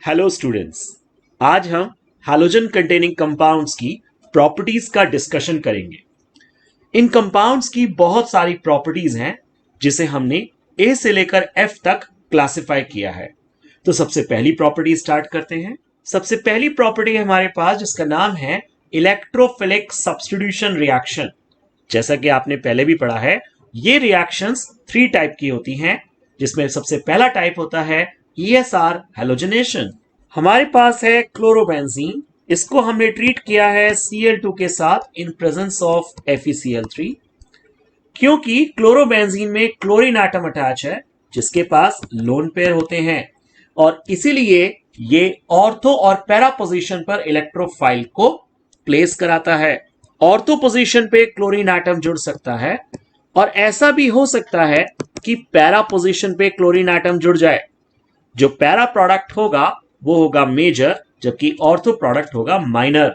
Hello students, आज हम halogen containing compounds की प्रॉपर्टीज का डिस्कशन करेंगे। इन कंपाउंड्स की बहुत सारी प्रॉपर्टीज हैं जिसे हमने ए से लेकर एफ तक क्लासिफाई किया है। तो सबसे पहली प्रॉपर्टी स्टार्ट करते हैं। सबसे पहली प्रॉपर्टी हमारे पास जिसका नाम है इलेक्ट्रोफिलिक सब्स्टिट्यूशन रिएक्शन। जैसा कि आपने पहले भी पढ़ा है, ये रिएक्शंस 3 टाइप की होती हैं, जिसमें सबसे पहला टाइप होता है ESR हैलोजनेशन। हमारे पास है क्लोरोबेंजीन, इसको हमने ट्रीट किया है Cl2 के साथ इन प्रेजेंस ऑफ FeCl3। क्योंकि क्लोरोबेंजीन में क्लोरीन एटम अटैच है जिसके पास लोन पेयर होते हैं, और इसीलिए ये ऑर्थो और पैरा पोजीशन पर इलेक्ट्रोफाइल को प्लेस कराता है। ऑर्थो पोजीशन पे क्लोरीन एटम जुड़ सकता है, और ऐसा भी हो सकता है कि पैरा पोजीशन पे क्लोरीन एटम जुड़ जाए। जो पैरा प्रोडक्ट होगा वो होगा मेजर, जबकि ऑर्थो प्रोडक्ट होगा माइनर।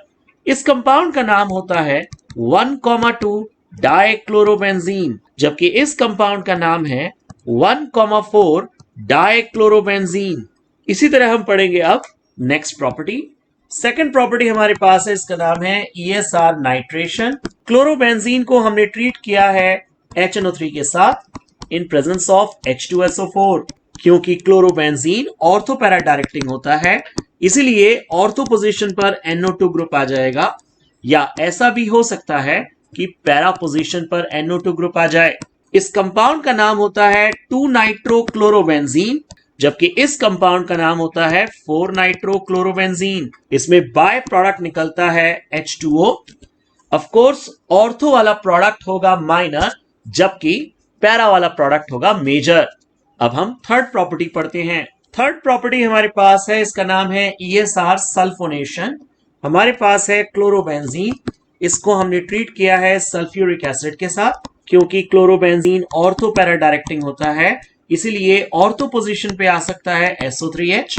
इस कंपाउंड का नाम होता है 1,2 डाइक्लोरोबेंजीन, जबकि इस कंपाउंड का नाम है 1,4 डाइक्लोरोबेंजीन। इसी तरह हम पढ़ेंगे अब नेक्स्ट प्रॉपर्टी। सेकेंड प्रॉपर्टी हमारे पास है, इसका नाम है ESR नाइट्रेशन। क्लोरोबेंजीन को हमने ट्रीट किया है HNO3 के साथ इन प्रेजेंस ऑफ H2SO4। क्योंकि क्लोरोबेंजीन ऑर्थो पैरा डायरेक्टिंग होता है, इसीलिए ऑर्थो पोजीशन पर NO2 ग्रुप आ जाएगा, या ऐसा भी हो सकता है कि पैरा पोजीशन पर NO2 ग्रुप आ जाए। इस कंपाउंड का नाम होता है 2 नाइट्रोक्लोरोबेंजीन, जबकि इस कंपाउंड का नाम होता है 4 नाइट्रोक्लोरोबेंजीन। इसमें बाय प्रोडक्ट निकलता है H2O। ऑफ कोर्स ऑर्थो वाला प्रोडक्ट होगा माइनर, जबकि पैरा वाला प्रोडक्ट होगा मेजर। अब हम थर्ड प्रॉपर्टी पढ़ते हैं। थर्ड प्रॉपर्टी हमारे पास है, इसका नाम है ESR सल्फोनेशन। हमारे पास है क्लोरोबेंजीन, इसको हमने ट्रीट किया है सल्फ्यूरिक एसिड के साथ। क्योंकि क्लोरोबेंजीन ऑर्थो पैरा डायरेक्टिंग होता है, इसीलिए ऑर्थो पोजीशन पे आ सकता है SO3H।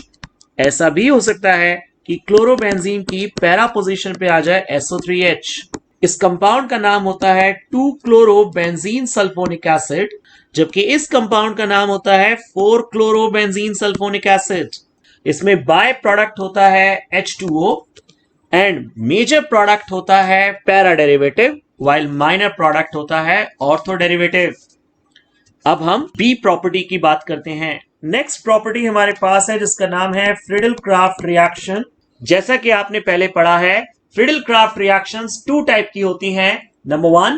ऐसा भी हो सकता है कि क्लोरोबेंजीन की पैरा पोजीशन पे आ जाए SO3H। इस कंपाउंड का नाम होता है 2-क्लोरोबेंजीन सल्फोनिक एसिड, जबकि इस कंपाउंड का नाम होता है 4-क्लोरोबेंजीन सल्फोनिक एसिड। इसमें बाय प्रोडक्ट होता है H2O, एंड मेजर प्रोडक्ट होता है para derivative, while minor product होता है ऑर्थो डेरिवेटिव। अब हम बी प्रॉपर्टी की बात करते हैं। नेक्स्ट प्रॉपर्टी हमारे पास है जिसका नाम है फ्रिडल क्राफ्ट रिएक्शन। जैसा कि आपने पहले पढ़ा है, फ्रिडल क्राफ्ट रिएक्शंस 2 टाइप की होती हैं। Number 1,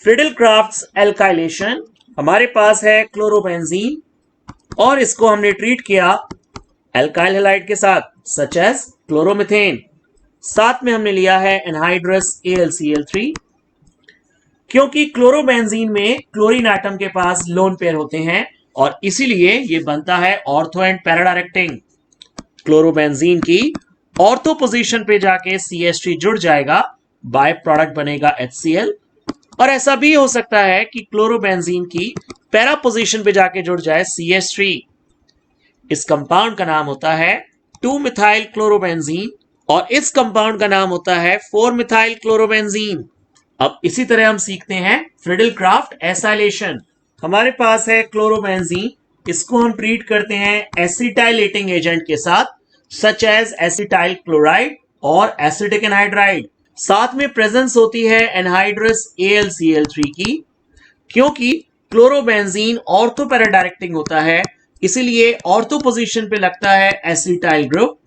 Friedel crafts alkylation. हमारे पास है क्लोरोबेंजीन, और इसको हमने ट्रीट किया एल्काइल हैलाइड के साथ, सच एज क्लोरोमीथेन। साथ में हमने लिया है एनहाइड्रस AlCl3। क्योंकि क्लोरोबेंजीन में क्लोरीन एटम के पास लोन पेयर होते हैं, और इसीलिए यह बनता है ortho and para directing. Chlorobenzene की ऑर्थो पोजीशन पे जाके CH3 जुड़ जाएगा, बाय प्रोडक्ट बनेगा HCl। और ऐसा भी हो सकता है कि क्लोरोबेंजीन की पैरा पोजीशन पे जाके जुड़ जाए CH3। इस कंपाउंड का नाम होता है 2-मिथाइल क्लोरोबेंजीन, और इस कंपाउंड का नाम होता है 4-मिथाइल क्लोरोबेंजीन। अब इसी तरह हम सीखते हैं फ्रिडल क्राफ्ट एसाइलेशन। हमारे पास है क्लोरोबेंजीन, इसको हम ट्रीट करते हैं एसिटाइलेटिंग एजेंट के साथ, सच एज एसिटाइल क्लोराइड और एसिटिक एनहाइड्राइड। साथ में प्रेजेंस होती है एनहाइड्रस AlCl3 की। क्योंकि क्लोरोबेंजीन ऑर्थो पैरा डायरेक्टिंग होता है, इसीलिए ऑर्थो पोजीशन पे लगता है एसिटाइल ग्रुप,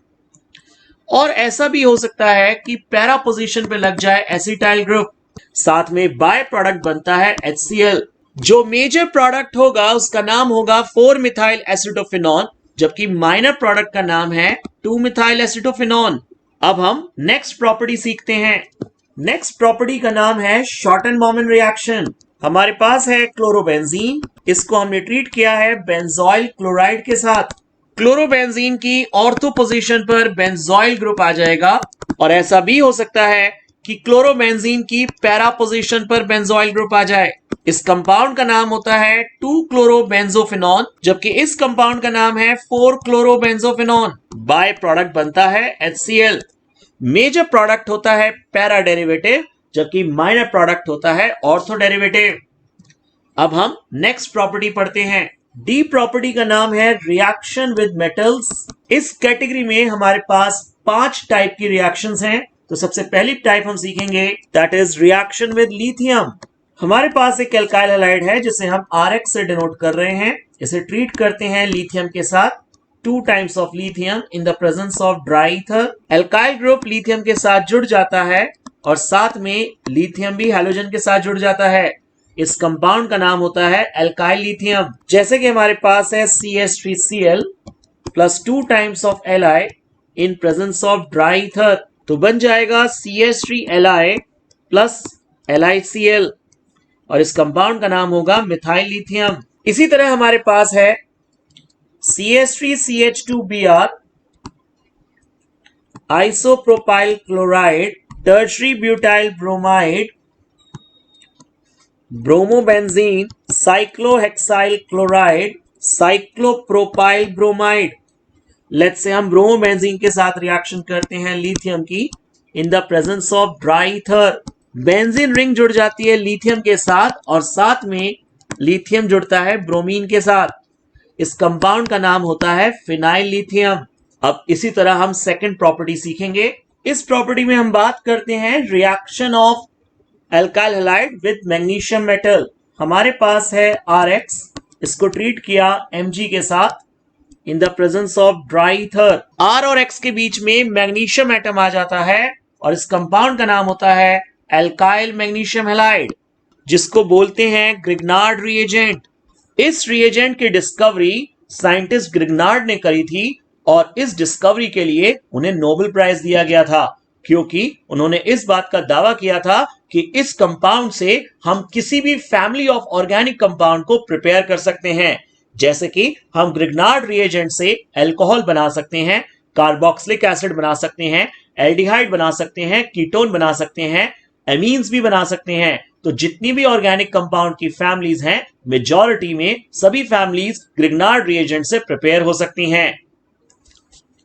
और ऐसा भी हो सकता है कि पैरा पोजीशन पे लग जाए एसिटाइल ग्रुप। साथ में बाय प्रोडक्ट बनता है HCl। जो मेजर प्रोडक्ट होगा उसका नाम होगा 4-मिथाइल एसिटोफिनॉन, जबकि माइनर प्रोडक्ट का नाम है 2-मिथाइल एसिटोफिनॉन। अब हम नेक्स्ट प्रॉपर्टी सीखते हैं। नेक्स्ट प्रॉपर्टी का नाम है शॉर्टन बॉर्मन रिएक्शन। हमारे पास है क्लोरोबेंजीन, इसको हमने ट्रीट किया है बेंजोइल क्लोराइड के साथ। क्लोरोबेंजीन की ऑर्थो पोजीशन पर बेंजोइल ग्रुप आ जाएगा, और ऐसा भी हो सकता है कि क्लोरोबेंजीन की पैरा पोजीशन पर बेंजोइल ग्रुप आ जाए। इस कंपाउंड का नाम होता है 2-क्लोरोबेंजोफिनॉन, जबकि इस कंपाउंड का नाम है 4-क्लोरोबेंजोफिनॉन। बाय प्रोडक्ट बनता है HCl। मेजर प्रोडक्ट होता है पैरा डेरिवेटिव, जबकि माइनर प्रोडक्ट होता है ऑर्थो डेरिवेटिव। अब हम नेक्स्ट प्रॉपर्टी पढ़ते हैं। डी प्रॉपर्टी का नाम है रिएक्शन विद मेटल्स। इस कैटेगरी में हमारे पास 5 टाइप की रिएक्शंस हैं। तो सबसे पहली टाइप हम सीखेंगे, that is reaction with lithium. हमारे पास एक एल्काइल हैलाइड है जिसे हम RX से डिनोट कर रहे हैं। इसे ट्रीट करते हैं लिथियम के साथ, 2 times of lithium in the presence of dry ether. Alkyl group lithium के साथ जुड़ जाता है और साथ में लिथियम भी हैलोजन के साथ जुड़ जाता है। इस कंपाउंड का नाम होता है एल्काइल लिथियम। जैसे कि हमारे पास है CH3Cl plus 2 times of Li in presence of dry ether, तो बन जाएगा CH3Li प्लस LiCl और इस कंपाउंड का नाम होगा मिथाइल लिथियम। इसी तरह हमारे पास है CH3CH2Br isopropyl chloride, tertiary butyl bromide, bromobenzene, cyclohexyl chloride, cyclopropyl bromide. Let's say हम ब्रोमोबेंजीन के साथ रिएक्शन करते हैं लिथियम की इन the presence of dry ether. Benzene ring जुड़ जाती है लिथियम के साथ और साथ में लिथियम जुड़ता है ब्रोमीन के साथ। इस कंपाउंड का नाम होता है फिनाइल लिथियम। अब इसी तरह हम सेकंड प्रॉपर्टी सीखेंगे। इस प्रॉपर्टी में हम बात करते हैं reaction of alkyl halide with magnesium metal. हमारे पास है RX, इसको ट्रीट किया Mg के साथ in the presence of dry ether. R और X के बीच में मैग्नीशियम एटम आ जाता है और इस कंपाउंड का नाम होता है एल्काइल मैग्नीशियम हैलाइड, जिसको बोलते हैं ग्रिग्नार्ड रिएजेंट। इस रिएजेंट की डिस्कवरी साइंटिस्ट ग्रिग्नार्ड ने करी थी और इस डिस्कवरी के लिए उन्हें नोबेल प्राइज दिया गया था, क्योंकि उन्होंने इस बात का दावा किया था कि इस कंपाउंड से हम किसी भी फैमिली ऑफ ऑर्गेनिक कंपाउंड को प्रिपेयर कर सकते हैं। जैसे कि हम ग्रिग्नार्ड रिएजेंट से अल्कोहल बना सकते हैं, कार्बोक्सिलिक एसिड बना सकते हैं, एल्डिहाइड बना सकते हैं, कीटोन बना सकते हैं, एमीन्स भी बना सकते हैं। तो जितनी भी ऑर्गेनिक कंपाउंड की फैमिलीज हैं, मेजॉरिटी में सभी फैमिलीज ग्रिग्नार्ड रिएजेंट से प्रिपेयर हो सकती हैं।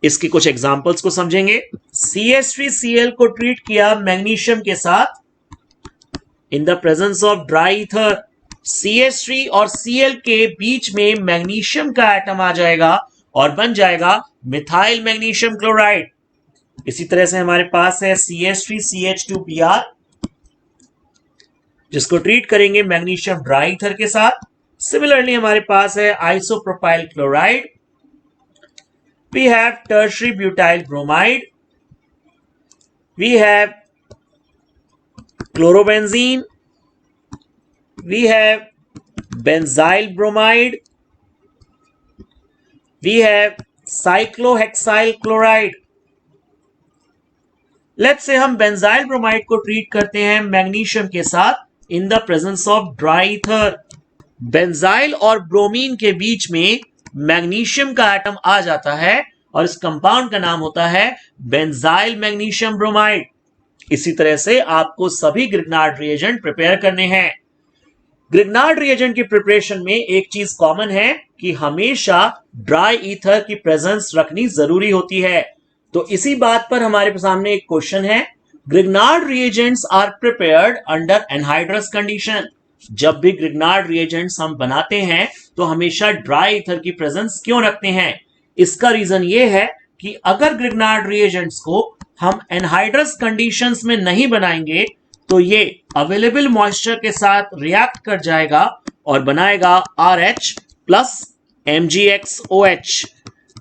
इसकी कुछ एग्जांपल्स को समझेंगे। CH3Cl को ट्रीट किया मैग्नीशियम के साथ in the presence of dry ether. CH3 और Cl के बीच में मैग्नीशियम का एटम आ जाएगा और बन जाएगा मिथाइल मैग्नीशियम क्लोराइड। इसी तरह से हमारे पास है CH3CH2Br, जिसको ट्रीट करेंगे मैग्नीशियम ड्राई ईथर के साथ। सिमिलरली हमारे पास है isopropyl chloride, we have tertiary butyl bromide, we have chlorobenzene, we have benzyl bromide, we have cyclohexyl chloride। Let's say हम बेंजाइल ब्रोमाइड को ट्रीट करते हैं मैग्नीशियम के साथ in the presence of dry ether. Benzyl और bromine के बीच में magnesium का एटम आ जाता है और इस कंपाउंड का नाम होता है बेंजाइल मैग्नीशियम ब्रोमाइड। इसी तरह से आपको सभी ग्रिग्नार्ड रिएजेंट प्रिपेयर करने हैं। ग्रिग्नार्ड रिएजेंट की प्रिपरेशन में एक चीज कॉमन है कि हमेशा ड्राई ईथर की प्रेजेंस रखनी जरूरी होती है। तो इसी बात पर हमारे सामने एक क्वेश्चन है, Grignard reagents are prepared under anhydrous condition. जब भी ग्रिग्नार्ड रिएजेंट्स हम बनाते हैं तो हमेशा ड्राई ईथर की प्रेजेंस क्यों रखते हैं? इसका रीजन ये है कि अगर ग्रिग्नार्ड रिएजेंट्स को हम एनहाइड्रस कंडीशंस में नहीं बनाएंगे तो ये अवेलेबल मॉइस्चर के साथ रिएक्ट कर जाएगा और बनाएगा RH प्लस MgXOH।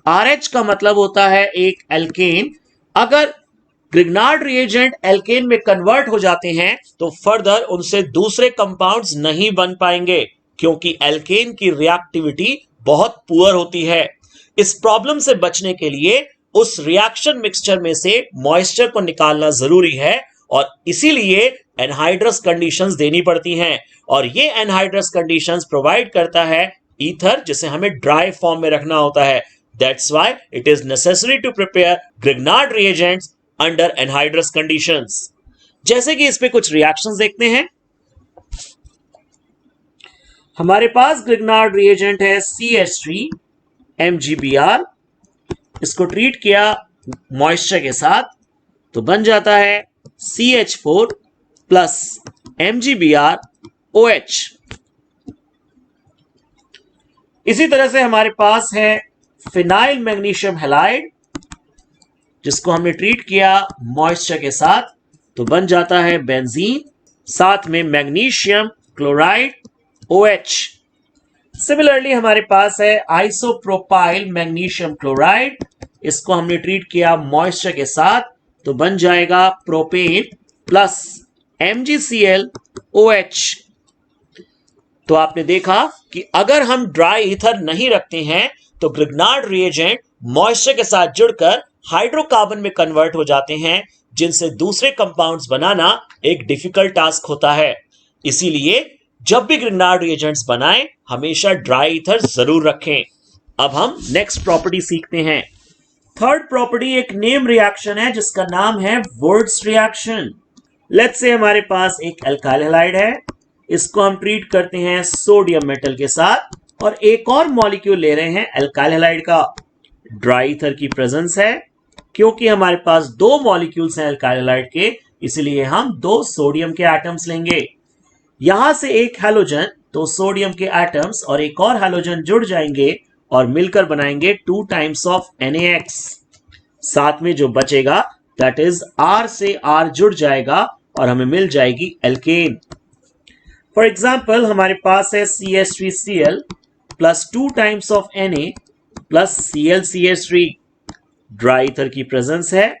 RH का मतलब होता है एक एल्केन। अगर ग्रिग्नार्ड रिएजेंट एल्केन में कन्वर्ट हो जाते हैं तो फर्दर उनसे दूसरे कंपाउंड्स नहीं बन पाएंगे, क्योंकि एल्केन की रिएक्टिविटी बहुत पुअर होती है। इस प्रॉब्लम से बचने के लिए उस रिएक्शन मिक्सचर में से मॉइस्चर को निकालना जरूरी है और इसीलिए एनहाइड्रस कंडीशंस देनी पड़ती हैं। और ये एनहाइड्रस कंडीशंस प्रोवाइड करता है ईथर, जिसे हमें ड्राई फॉर्म में रखना होता है। That's why it is necessary to prepare Grignard reagents under anhydrous conditions. जैसे कि इस पे कुछ रिएक्शंस देखते हैं। हमारे पास ग्रिग्नार्ड रिएजेंट है CH3 MgBr, इसको ट्रीट किया मॉइस्चर के साथ तो बन जाता है CH4 प्लस MgBr OH। इसी तरह से हमारे पास है फिनाइल मैग्नीशियम हैलाइड, जिसको हमने ट्रीट किया मॉइस्चर के साथ तो बन जाता है बेंजीन, साथ में मैग्नीशियम क्लोराइड OH। सिमिलरली हमारे पास है आइसोप्रोपाइल मैग्नीशियम क्लोराइड, इसको हमने ट्रीट किया मॉइस्चर के साथ तो बन जाएगा प्रोपेन प्लस MgClOH। तो आपने देखा कि अगर हम ड्राई ईथर नहीं रखते हैं तो ग्रिग्नार्ड रिएजेंट मॉइस्चर के साथ जुड़कर हाइड्रोकार्बन में कन्वर्ट हो जाते हैं, जिनसे दूसरे कंपाउंड्स बनाना एक डिफिकल्ट टास्क होता है। इसीलिए जब भी ग्रिग्नार्ड रिएजेंट्स बनाएं हमेशा ड्राई ईथर जरूर रखें। अब हम नेक्स्ट प्रॉपर्टी सीखते हैं। थर्ड प्रॉपर्टी एक नेम रिएक्शन है जिसका नाम है वुड्स रिएक्शन। लेट्स से हमारे पास एक अल्काइल हैलाइड है, इसको हम ट्रीट करते हैं सोडियम मेटल के साथ और एक और मॉलिक्यूल ले रहे हैं अल्काइल हैलाइड का। ड्राई ईथर की प्रेजेंस है, क्योंकि हमारे पास दो मॉलिक्यूल्स हैं अल्काइल हैलाइड के, इसलिए हम दो सोडियम के एटम्स लेंगे। यहां से एक हैलोजन, तो सोडियम के एटम्स और एक और हैलोजन जुड़ जाएंगे और मिलकर बनाएंगे 2 टाइम्स ऑफ NaX। साथ में जो बचेगा दैट इज R से R जुड़ जाएगा और हमें मिल जाएगी एल्केन। फॉर एग्जाम्पल हमारे पास है CH3Cl plus 2 times of Na plus ClCH3। Dry ether की प्रेजेंस है,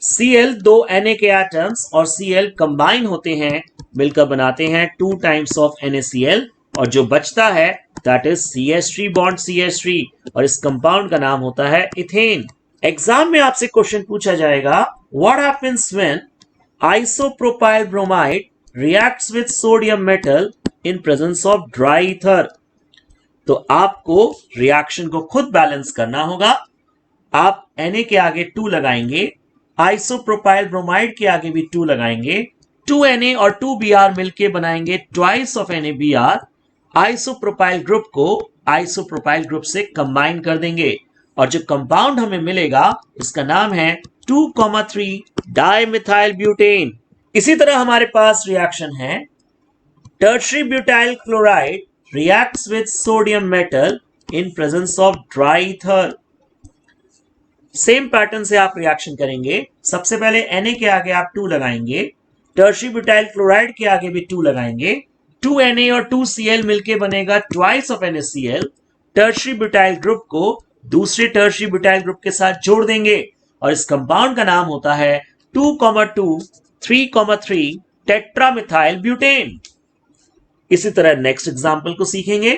Cl दो Na के एटम्स और Cl कंबाइन होते हैं, मिलकर बनाते हैं 2 टाइम्स ऑफ NaCl और जो बचता है that is CH3 bond CH3 और इस कंपाउंड का नाम होता है इथेन। एग्जाम में आपसे क्वेश्चन पूछा जाएगा what happens when isopropyl bromide reacts with sodium metal in presence of dry ether। तो आपको रिएक्शन को खुद बैलेंस करना होगा। आप Na के आगे 2 लगाएंगे, आइसोप्रोपाइल ब्रोमाइड के आगे भी 2 लगाएंगे, 2Na और 2Br मिलके बनाएंगे twice of NaBr। Isopropyl group को आइसोप्रोपाइल ग्रुप से कंबाइन कर देंगे और जो कंपाउंड हमें मिलेगा इसका नाम है 2,3 डाइमिथाइल ब्यूटेन। इसी तरह हमारे पास रिएक्शन है tertiary butyl chloride reacts with sodium metal in presence of dry ether. Same pattern से आप रिएक्शन करेंगे। सबसे पहले Na के आगे आप 2 लगाएंगे, टर्शरी ब्यूटाइल क्लोराइड के आगे भी 2 लगाएंगे, 2Na और 2Cl मिलके बनेगा twice of NaCl। Tertiary butyl group को दूसरे टर्शरी ब्यूटाइल ग्रुप के साथ जोड़ देंगे और इस कंपाउंड का नाम होता है 2,2 3,3 टेट्रामिथाइल ब्यूटेन। इसी तरह नेक्स्ट एग्जांपल को सीखेंगे।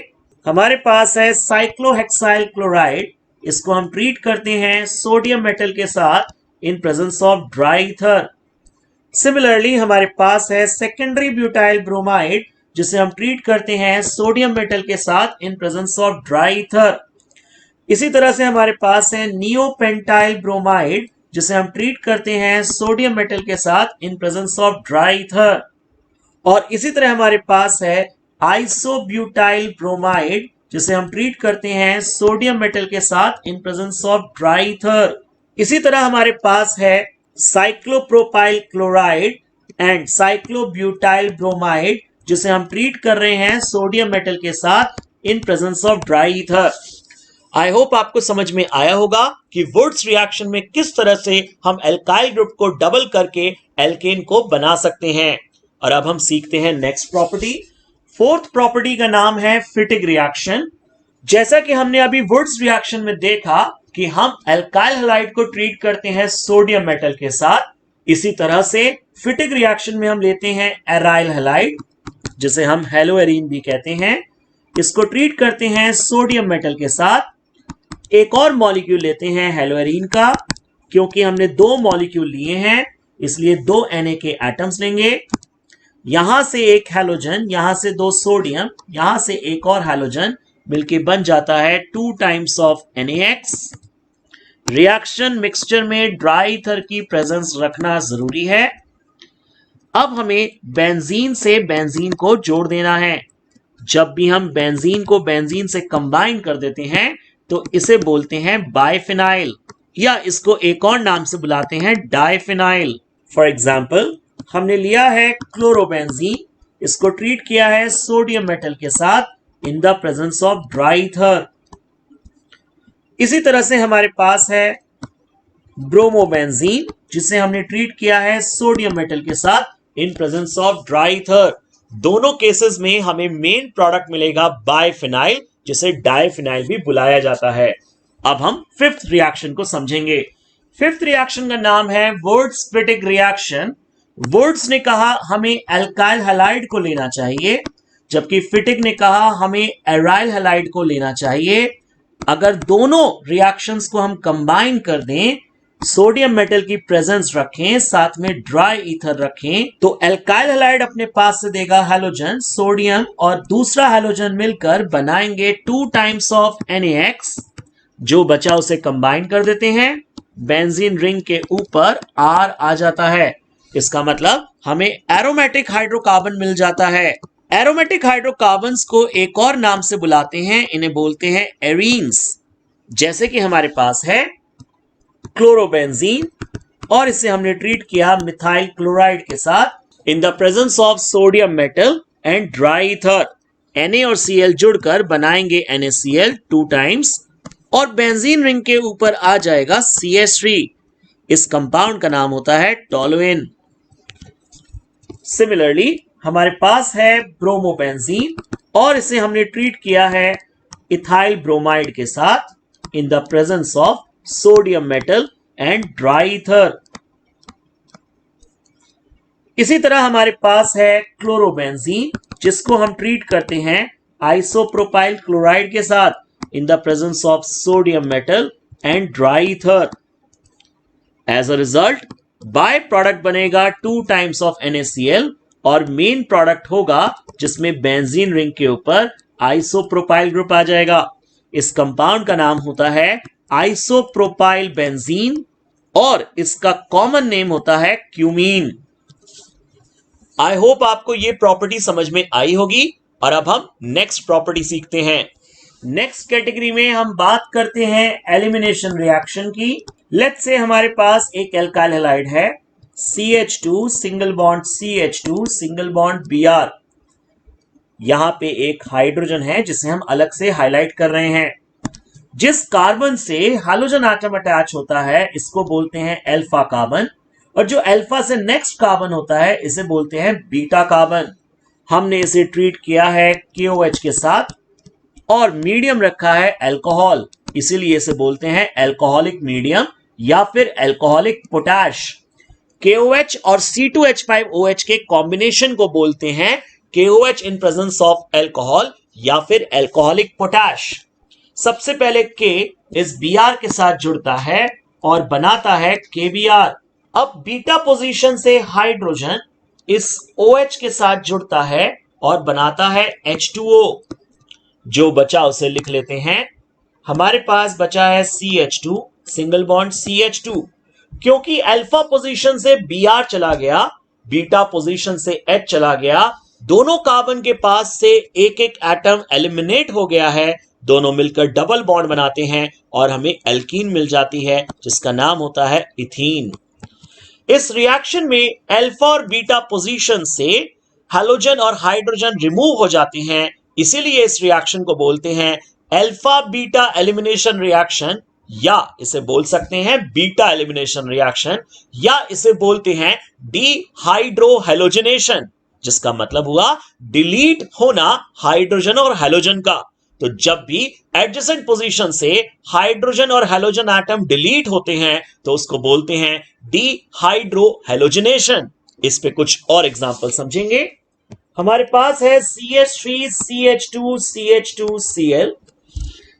हमारे पास है साइक्लोहेक्साइल क्लोराइड, इसको हम ट्रीट करते हैं सोडियम मेटल के साथ in presence of dry ether. Similarly हमारे पास है सेकेंडरी ब्यूटाइल ब्रोमाइड, जिसे हम ट्रीट करते हैं सोडियम मेटल के साथ in presence of dry ether. इसी तरह से हमारे पास है नियोपेंटाइल ब्रोमाइड, जिसे हम ट्रीट करते हैं सोडियम मेटल के साथ in presence of dry ether. और इसी तरह हमारे पास है आइसोब्यूटाइल ब्रोमाइड, जिसे हम ट्रीट करते हैं सोडियम मेटल के साथ in presence of dry ether. इसी तरह हमारे पास है साइक्लोप्रोपाइल क्लोराइड एंड साइक्लोब्यूटाइल ब्रोमाइड, जिसे हम ट्रीट कर रहे हैं सोडियम मेटल के साथ in presence of dry ether. I hope आपको समझ में आया होगा कि वुड्स रिएक्शन में किस तरह से हम एल्काइल ग्रुप को डबल करके एल्केन को बना सकते हैं। और अब हम सीखते हैं नेक्स्ट प्रॉपर्टी। फोर्थ प्रॉपर्टी का नाम है फिटिग रिएक्शन। जैसा कि हमने अभी वुड्स रिएक्शन में देखा कि हम एल्काइल हैलाइड को ट्रीट करते हैं सोडियम मेटल के साथ, इसी तरह से फिटिग रिएक्शन में हम लेते हैं एराइल हैलाइड, जिसे हम हेलोएरीन भी कहते हैं, इसको ट्रीट करते हैं सोडियम मेटल के साथ। एक और मॉलिक्यूल लेते हैं हेलोएरीन का, क्योंकि हमने 2 मॉलिक्यूल लिए हैं इसलिए 2 Na के एटम्स लेंगे। यहां से एक हैलोजन, यहां से 2 सोडियम, यहां से एक और हैलोजन, मिलके बन जाता है 2 times of NaX। Reaction mixture में ड्राई ईथर की प्रेजेंस रखना जरूरी है। अब हमें बेंजीन से बेंजीन को जोड़ देना है। जब भी हम बेंजीन को बेंजीन से कंबाइन कर देते हैं तो इसे बोलते हैं बाइफिनाइल, या इसको एक और नाम से बुलाते हैं डाइफिनाइल। फॉर एग्जाम्पल हमने लिया है क्लोरोबेंजीन, इसको ट्रीट किया है सोडियम मेटल के साथ in the presence of dry ether. इसी तरह से हमारे पास है ब्रोमोबेंजीन, जिसे हमने ट्रीट किया है सोडियम मेटल के साथ in presence of dry ether. दोनों केसेस में हमें मेन प्रोडक्ट मिलेगा बाइफिनाइल, जिसे डाइफिनाइल भी बुलाया जाता है। अब हम फिफ्थ रिएक्शन को समझेंगे। फिफ्थ रिएक्शन का नाम है वुड्स-फिटिक रिएक्शन। वुड्स ने कहा हमें एल्काइल हैलाइड को लेना चाहिए, जबकि फिटिक ने कहा हमें एराइल हैलाइड को लेना चाहिए। अगर दोनों रिएक्शंस को हम कंबाइन कर दें, सोडियम मेटल की प्रेजेंस रखें, साथ में ड्राई ईथर रखें, तो एल्काइल हैलाइड अपने पास से देगा हैलोजन सोडियम, और दूसरा हैलोजन मिलकर बनाएंगे 2 टाइम्स ऑफ NaX। जो बचा उसे कंबाइन कर देते हैं, बेंजीन रिंग के ऊपर R आ जाता है। इसका मतलब हमें एरोमेटिक हाइड्रोकार्बन मिल जाता है। एरोमेटिक हाइड्रोकार्बन्स को एक और नाम से बुलाते हैं, इन्हें बोलते हैं एरीन्स। जैसे कि हमारे पास है क्लोरोबेंजीन, और इसे हमने ट्रीट किया मिथाइल क्लोराइड के साथ in the presence of sodium metal and dry ether. Na और Cl जुड़कर बनाएंगे NaCl 2 टाइम्स, और बेंजीन रिंग के ऊपर आ जाएगा CH3। इस कंपाउंड का नाम होता है टोलुइन। सिमिलरली हमारे पास है ब्रोमोबेंजीन, और इसे हमने ट्रीट किया है इथाइल ब्रोमाइड के साथ in the presence of sodium metal and dry ether. इसी तरह हमारे पास है क्लोरोबेंजीन, जिसको हम ट्रीट करते हैं आइसोप्रोपाइल क्लोराइड के साथ in the presence of sodium metal and dry ether. As a result by product बनेगा 2 टाइम्स ऑफ NaCl, और मेन प्रोडक्ट होगा जिसमें बेंजीन रिंग के ऊपर आइसोप्रोपाइल ग्रुप आ जाएगा। इस कंपाउंड का नाम होता है आइसोप्रोपाइल बेंजीन, और इसका कॉमन नेम होता है क्यूमीन। आई होप आपको ये प्रॉपर्टी समझ में आई होगी, और अब हम नेक्स्ट प्रॉपर्टी सीखते हैं। नेक्स्ट कैटेगरी में हम बात करते हैं एलिमिनेशन रिएक्शन की। लेट्स से हमारे पास एक एल्काइल हैलाइड है CH2 single bond CH2 single bond Br। यहां पे एक हाइड्रोजन है जिसे हम अलग से हाईलाइट कर रहे हैं। जिस कार्बन से हाइड्रोजन एटम अटैच होता है इसको बोलते हैं अल्फा कार्बन, और जो अल्फा से नेक्स्ट कार्बन होता है इसे बोलते हैं बीटा कार्बन। हमने इसे ट्रीट किया है KOH के साथ, और मीडियम रखा है अल्कोहल, इसीलिए इसे बोलते हैं अल्कोहलिक मीडियम या फिर अल्कोहलिक पोटैश। KOH और C2H5OH के कॉम्बिनेशन को बोलते हैं KOH in presence of alcohol या फिर अल्कोहलिक पोटैश। सबसे पहले K इस Br के साथ जुड़ता है और बनाता है KBr। अब बीटा पोजीशन से हाइड्रोजन इस OH के साथ जुड़ता है और बनाता है H2O। जो बचा उसे लिख लेते हैं। हमारे पास बचा है CH2 सिंगल बॉन्ड CH2। क्योंकि अल्फा पोजीशन से Br चला गया, बीटा पोजीशन से H चला गया, दोनों कार्बन के पास से एक एक एटम एलिमिनेट हो गया है, दोनों मिलकर डबल बॉन्ड बनाते हैं और हमें एल्कीन मिल जाती है जिसका नाम होता है इथीन। इस रिएक्शन में अल्फा और बीटा पोजीशन से हैलोजन और हाइड्रोजन रिमूव हो जाते हैं, इसीलिए इस रिएक्शन को बोलते हैं अल्फा बीटा एलिमिनेशन रिएक्शन, या इसे बोल सकते हैं बीटा एलिमिनेशन रिएक्शन, या इसे बोलते हैं डिहाइड्रोहैलोजनेशन, जिसका मतलब हुआ डिलीट होना हाइड्रोजन और हैलोजन का। तो जब भी एडजेसेंट पोजीशन से हाइड्रोजन और हैलोजन एटम डिलीट होते हैं तो उसको बोलते हैं डिहाइड्रोहैलोजनेशन। इस पे कुछ और एग्जांपल समझेंगे। हमारे पास है CH3 CH2 CH2Cl।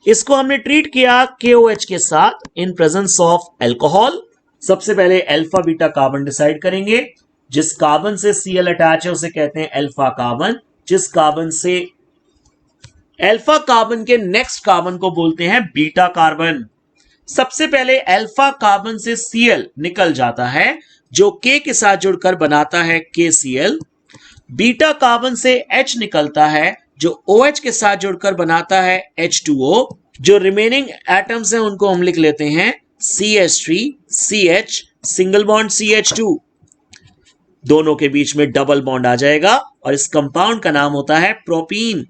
इसको हमने ट्रीट किया KOH के साथ इन प्रेजेंस ऑफ अल्कोहल। सबसे पहले अल्फा बीटा कार्बन डिसाइड करेंगे। जिस कार्बन से Cl अटैच है उसे कहते हैं अल्फा कार्बन। जिस कार्बन से अल्फा कार्बन के नेक्स्ट कार्बन को बोलते हैं बीटा कार्बन। सबसे पहले अल्फा कार्बन से Cl निकल जाता है जो K के साथ जुड़कर बनाता है KCl। बीटा कार्बन से H निकलता है जो OH के साथ जुड़कर बनाता है H2O। जो रिमेनिंग एटम्स हैं उनको हम लिख लेते हैं CH3 CH single bond CH2। दोनों के बीच में डबल बॉन्ड आ जाएगा और इस कंपाउंड का नाम होता है प्रोपीन।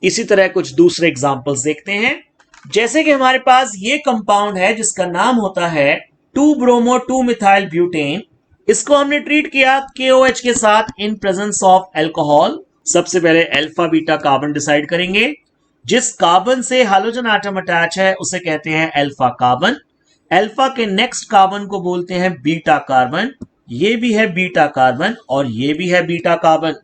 इसी तरह कुछ दूसरे एग्जांपल्स देखते हैं। जैसे कि हमारे पास ये कंपाउंड है जिसका नाम होता है 2 ब्रोमो 2 मिथाइल ब्यूटेन। इसको हमने ट्रीट किया KOH के साथ इन प्रेजेंस ऑफ अल्कोहल। सबसे पहले अल्फा बीटा कार्बन डिसाइड करेंगे। जिस कार्बन से हाइड्रोजन एटम अटैच है उसे कहते हैं अल्फा कार्बन। अल्फा के नेक्स्ट कार्बन को बोलते हैं बीटा कार्बन। ये भी है बीटा कार्बन और ये भी है बीटा कार्बन।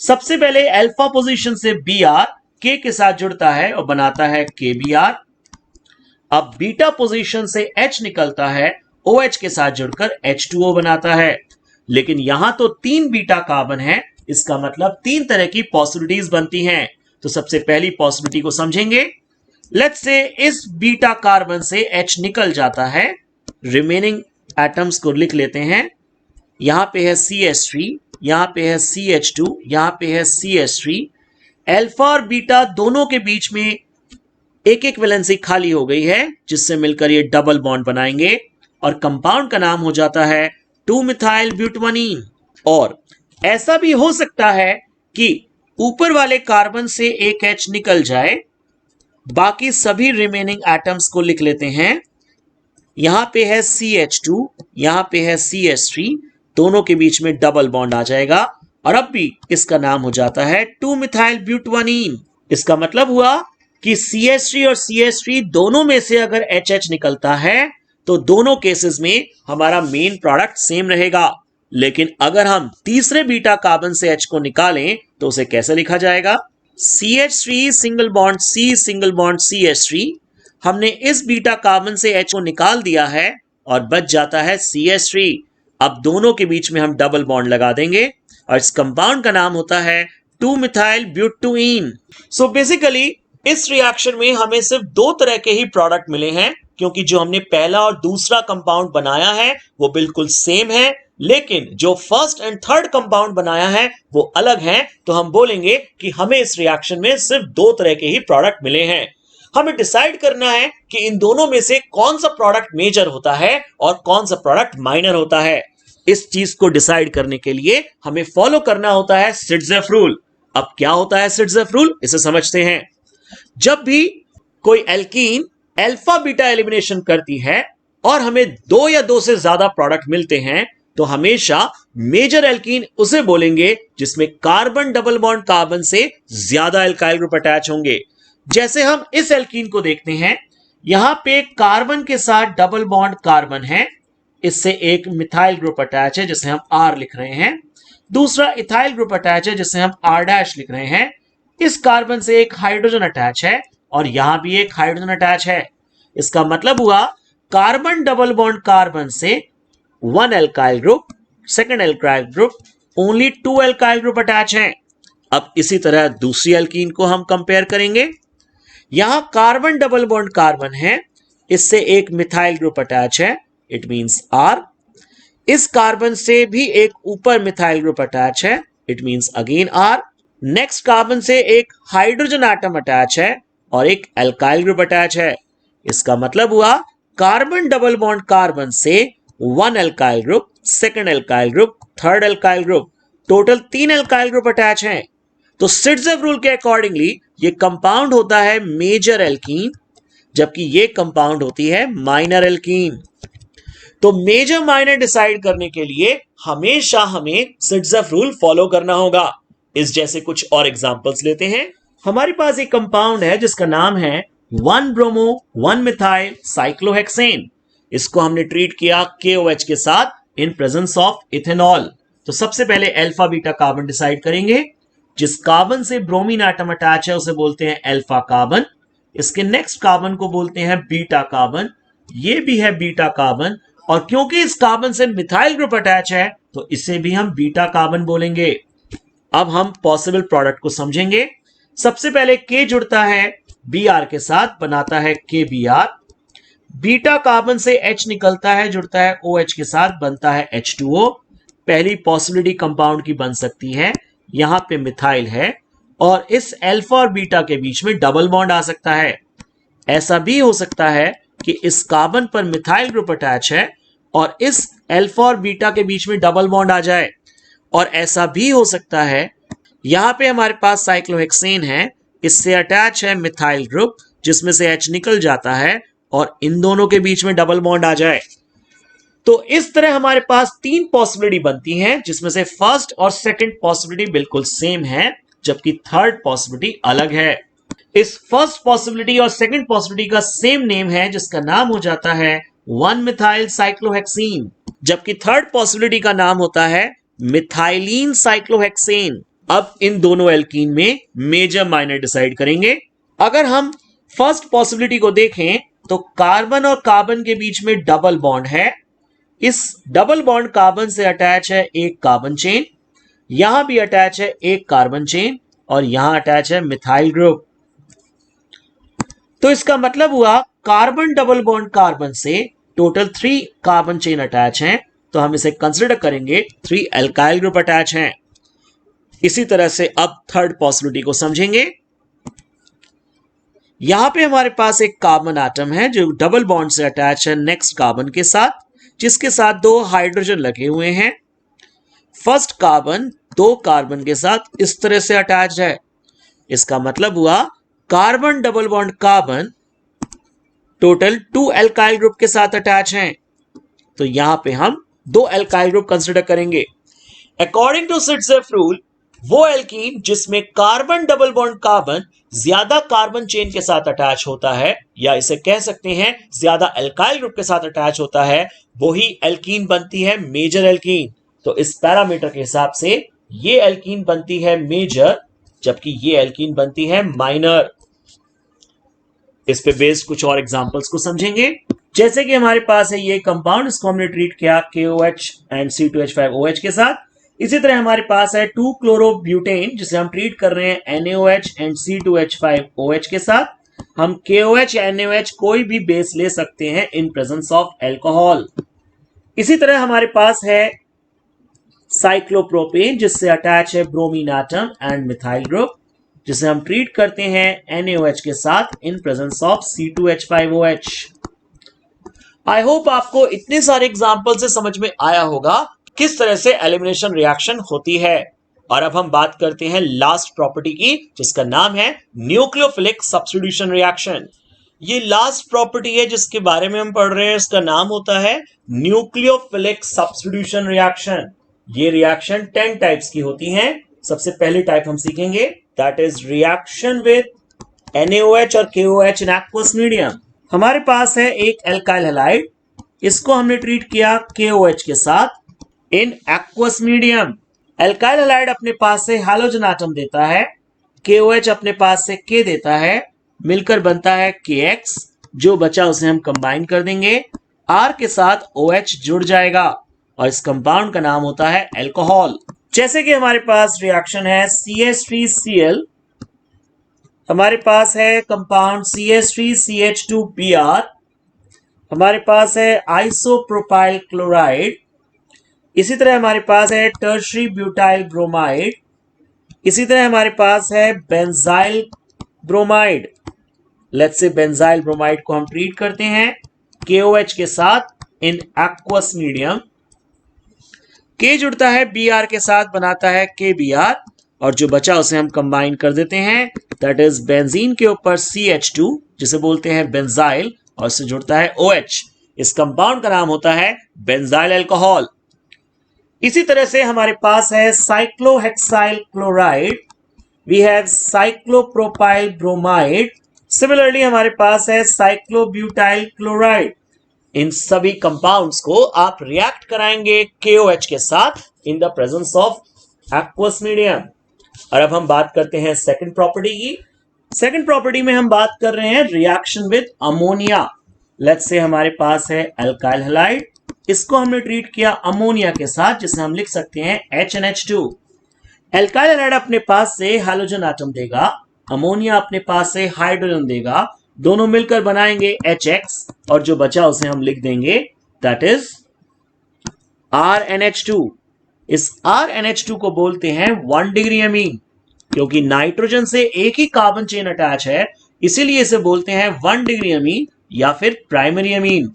सबसे पहले अल्फा पोजीशन से Br K के साथ जुड़ता है और बनाता है KBr। अब बीटा पोजीशन से H निकलता है, OH के साथ जुड़कर H2O बनाता है। लेकिन यहां तो 3 बीटा कार्बन है, इसका मतलब 3 तरह की पॉसिबिलिटीज बनती हैं। तो सबसे पहली पॉसिबिलिटी को समझेंगे। लेट्स से इस बीटा कार्बन से H निकल जाता है। रिमेनिंग एटम्स को लिख लेते हैं। यहां पे है CH3, यहां पे है CH2, यहां पे है CH3। अल्फा और बीटा दोनों के बीच में एक एक वैलेंसी खाली हो गई है, जिससे मिलकर ये डबल बॉन्ड बनाएंगे और कंपाउंड का नाम हो जाता है 2 मिथाइल ब्यूटवानीन। और ऐसा भी हो सकता है कि ऊपर वाले कार्बन से एक H निकल जाए। बाकी सभी रिमेनिंग एटम्स को लिख लेते हैं। यहां पे है CH2, यहां पे है CH3, दोनों के बीच में डबल बॉन्ड आ जाएगा और अब भी इसका नाम हो जाता है 2 मिथाइल ब्यूटवानीन। इसका मतलब हुआ कि CH3 और CH3 दोनों में से अगर HH निकलता है तो दोनों केसेस में हमारा मेन प्रोडक्ट सेम रहेगा। लेकिन अगर हम तीसरे बीटा कार्बन से H को निकालें तो उसे कैसे लिखा जाएगा? CH3 single bond C single bond CH3। हमने इस बीटा कार्बन से H को निकाल दिया है और बच जाता है CH3। अब दोनों के बीच में हम डबल बॉन्ड लगा देंगे और इस कंपाउंड का नाम होता है 2 मिथाइल ब्यूटुईन। सो बेसिकली इस रिएक्शन में हमें सिर्फ 2 तरह के ही प्रोडक्ट मिले हैं, क्योंकि जो हमने पहला और दूसरा कंपाउंड बनाया है वो बिल्कुल सेम है, लेकिन जो फर्स्ट एंड थर्ड कंपाउंड बनाया है वो अलग है। तो हम बोलेंगे कि हमें इस रिएक्शन में सिर्फ 2 तरह के ही प्रोडक्ट मिले हैं। हमें डिसाइड करना है कि इन दोनों में से कौन सा प्रोडक्ट मेजर होता है और कौन सा प्रोडक्ट माइनर होता है। इस चीज को डिसाइड करने के लिए हमें फॉलो करना होता है सिट्जेफ रूल। अब क्या होता है सिट्जेफ रूल, इसे समझते हैं। जब भी कोई एल्कीन अल्फा बीटा एलिमिनेशन करती है और हमें 2 या 2 से ज्यादा प्रोडक्ट मिलते हैं तो हमेशा मेजर एल्कीन उसे बोलेंगे जिसमें कार्बन डबल बॉन्ड कार्बन से ज्यादा एल्काइल ग्रुप अटैच होंगे। जैसे हम इस एल्कीन को देखते हैं, यहां पे कार्बन के साथ डबल बॉन्ड कार्बन है, इससे एक मिथाइल ग्रुप अटैच है जिसे हम R लिख रहे हैं। दूसरा इथाइल ग्रुप अटैच है जिसे हम R' लिख रहे हैं। इस कार्बन से एक हाइड्रोजन अटैच है और यहां भी एक हाइड्रोजन अटैच है। इसका मतलब हुआ कार्बन डबल बॉन्ड कार्बन से 1 alkyl group, second alkyl group, only 2 alkyl group attach हैं। अब इसी तरह दूसरी एल्कीन को हम कंपेयर करेंगे। यहां कार्बन डबल बॉन्ड कार्बन है, इससे एक मिथाइल ग्रुप अटैच है, इट मींस R। इस कार्बन से भी एक ऊपर मिथाइल ग्रुप अटैच है, it means again R। Next carbon से एक हाइड्रोजन एटम अटैच है और एक एल्काइल ग्रुप अटैच है। इसका मतलब हुआ कार्बन डबल बॉन्ड कार्बन से 1 alkyl group, second alkyl group, third alkyl group, total 3 alkyl group attach हैं। तो सिट्जेफ रूल के अकॉर्डिंगली ये कंपाउंड होता है मेजर एल्कीन, जबकि ये कंपाउंड होती है माइनर एल्कीन। तो मेजर माइनर डिसाइड करने के लिए हमेशा हमें सिट्जेफ रूल फॉलो करना होगा। इस जैसे कुछ और एग्जांपल्स लेते हैं। हमारे पास एक कंपाउंड है जिसका नाम है 1 ब्रोमो 1 मिथाइल साइक्लोहेक्सेन। इसको हमने ट्रीट किया KOH के साथ इन प्रेजेंस ऑफ इथेनॉल। तो सबसे पहले अल्फा बीटा कार्बन डिसाइड करेंगे। जिस कार्बन से ब्रोमीन एटम अटैच है उसे बोलते हैं अल्फा कार्बन। इसके नेक्स्ट कार्बन को बोलते हैं बीटा कार्बन। ये भी है बीटा कार्बन और क्योंकि इस कार्बन से मिथाइल ग्रुप अटैच है तो इसे भी हम बीटा कार्बन बोलेंगे। अब हम पॉसिबल प्रोडक्ट को समझेंगे। सबसे पहले K जुड़ता है Br के साथ, बनाता है KBr। बीटा कार्बन से H निकलता है, जुड़ता है OH के साथ, बनता है H2O। पहली पॉसिबिलिटी कंपाउंड की बन सकती है, यहां पे मिथाइल है और इस अल्फा और बीटा के बीच में डबल बॉन्ड आ सकता है। ऐसा भी हो सकता है कि इस कार्बन पर मिथाइल ग्रुप अटैच है और इस अल्फा और बीटा के बीच में डबल बॉन्ड आ जाए। और ऐसा भी हो सकता है यहां पे हमारे पास साइक्लोहेक्सेन है, इससे अटैच है मिथाइल ग्रुप जिसमें से H निकल जाता है और इन दोनों के बीच में डबल बॉन्ड आ जाए। तो इस तरह हमारे पास तीन पॉसिबिलिटी बनती हैं जिसमें से फर्स्ट और सेकंड पॉसिबिलिटी बिल्कुल सेम है जबकि थर्ड पॉसिबिलिटी अलग है। इस फर्स्ट पॉसिबिलिटी और सेकंड पॉसिबिलिटी का सेम नेम है जिसका नाम हो जाता है 1 मिथाइल साइक्लोहेक्सीन, जबकि थर्ड पॉसिबिलिटी का नाम होता है मिथाइलिन साइक्लोहेक्सेन। अब इन दोनों एल्कीन में मेजर माइनर डिसाइड करेंगे। अगर हम फर्स्ट पॉसिबिलिटी को देखें तो कार्बन और कार्बन के बीच में डबल बॉन्ड है। इस डबल बॉन्ड कार्बन से अटैच है एक कार्बन चेन, यहां भी अटैच है एक कार्बन चेन और यहां अटैच है मिथाइल ग्रुप। तो इसका मतलब हुआ कार्बन डबल बॉन्ड कार्बन से टोटल 3 कार्बन चेन अटैच हैं, तो हम इसे कंसिडर करेंगे 3 एल्काइल ग्रुप अटैच हैं। इसी तरह से अब थर्ड पॉसिबिलिटी को समझेंगे। यहां पे हमारे पास एक कार्बन एटम है जो डबल बॉन्ड से अटैच है नेक्स्ट कार्बन के साथ, जिसके साथ 2 हाइड्रोजन लगे हुए हैं। फर्स्ट कार्बन 2 कार्बन के साथ इस तरह से अटैच है। इसका मतलब हुआ carbon double bond carbon total 2 alkyl group के साथ अटैच हैं। तो यहां पे हम 2 एल्काइल ग्रुप कंसिडर करेंगे। अकॉर्डिंग टू सिट्जेफ रूल, वो एल्कीन जिसमें कार्बन डबल बॉन्ड कार्बन ज्यादा कार्बन चेन के साथ अटैच होता है, या इसे कह सकते हैं ज्यादा एल्काइल ग्रुप के साथ अटैच होता है, वही एल्कीन बनती है मेजर एल्कीन। तो इस पैरामीटर के हिसाब से ये एल्कीन बनती है मेजर जबकि ये एल्कीन बनती है माइनर। इस पे बेस्ड कुछ और एग्जांपल्स को समझेंगे। जैसे कि हमारे पास है ये कंपाउंड, इसको हमने ट्रीट किया KOH एंड C2H5OH के साथ। इसी तरह हमारे पास है 2 क्लोरोब्यूटेन जिसे हम ट्रीट कर रहे हैं NaOH एंड C2H5OH के साथ। हम KOH या NaOH कोई भी बेस ले सकते हैं इन प्रेजेंस ऑफ अल्कोहल। इसी तरह हमारे पास है साइक्लोप्रोपेन जिससे अटैच है bromine atom and methyl group, जिसे हम ट्रीट करते हैं NaOH के साथ in presence of C2H5OH। I hope आपको इतने सारे एग्जाम्पल से समझ में आया होगा किस तरह से एलिमिनेशन रिएक्शन होती है। और अब हम बात करते हैं लास्ट प्रॉपर्टी की जिसका नाम है न्यूक्लियोफिलिक सब्स्टिट्यूशन रिएक्शन। ये लास्ट प्रॉपर्टी है जिसके बारे में हम पढ़ रहे हैं, इसका नाम होता है न्यूक्लियोफिलिक सब्स्टिट्यूशन रिएक्शन। ये रिएक्शन 10 टाइप्स की होती हैं। सबसे पहली टाइप हम सीखेंगे, that is reaction with NaOH और KOH इन एक्वस मीडियम। हमारे पास है एक एल्काइल हैलाइड, इसको हमने ट्रीट किया KOH के साथ in aqueous medium. Alkyl halide अपने पास से हैलोजन एटम देता है, KOH अपने पास से K देता है, मिलकर बनता है KX। जो बचा उसे हम कंबाइन कर देंगे, R के साथ OH जुड़ जाएगा और इस कंपाउंड का नाम होता है अल्कोहल। जैसे कि हमारे पास रिएक्शन है CH3Cl, हमारे पास है कंपाउंड CH3CH2Br, हमारे पास है आइसोप्रोपाइल क्लोराइड, इसी तरह हमारे पास है टर्शरी ब्यूटाइल ब्रोमाइड, इसी तरह हमारे पास है benzyl bromide. Let's say benzyl bromide को हम ट्रीट करते हैं KOH के साथ इन एक्वस मीडियम। K जुड़ता है Br के साथ, बनाता है KBr और जो बचा उसे हम कंबाइन कर देते हैं, दैट इज बेंजीन के ऊपर CH2 जिसे बोलते हैं बेंजाइल और इससे जुड़ता है OH। इस कंपाउंड का नाम होता है बेंजाइल अल्कोहल। इसी तरह से हमारे पास है cyclohexyl chloride, we have cyclopropyl bromide, similarly हमारे पास है साइक्लोब्यूटाइल क्लोराइड। इन सभी कंपाउंड्स को आप रिएक्ट कराएंगे KOH के साथ in the presence of aqueous medium. और अब हम बात करते हैं सेकंड प्रॉपर्टी की। सेकंड प्रॉपर्टी में हम बात कर रहे हैं reaction with ammonia. Let's say हमारे पास है अल्काइल हैलाइड, इसको हमने ट्रीट किया अमोनिया के साथ जिसे हम लिख सकते हैं HNH2। अल्काइल हैलाइड अपने पास से हैलोजन एटम देगा, अमोनिया अपने पास से हाइड्रोजन देगा, दोनों मिलकर बनाएंगे HX और जो बचा उसे हम लिख देंगे दैट इज RNH2। इस RNH2 को बोलते हैं 1 डिग्री अमीन, क्योंकि नाइट्रोजन से एक ही कार्बन चेन अटैच है इसीलिए इसे बोलते हैं 1 डिग्री अमीन या फिर प्राइमरी अमीन।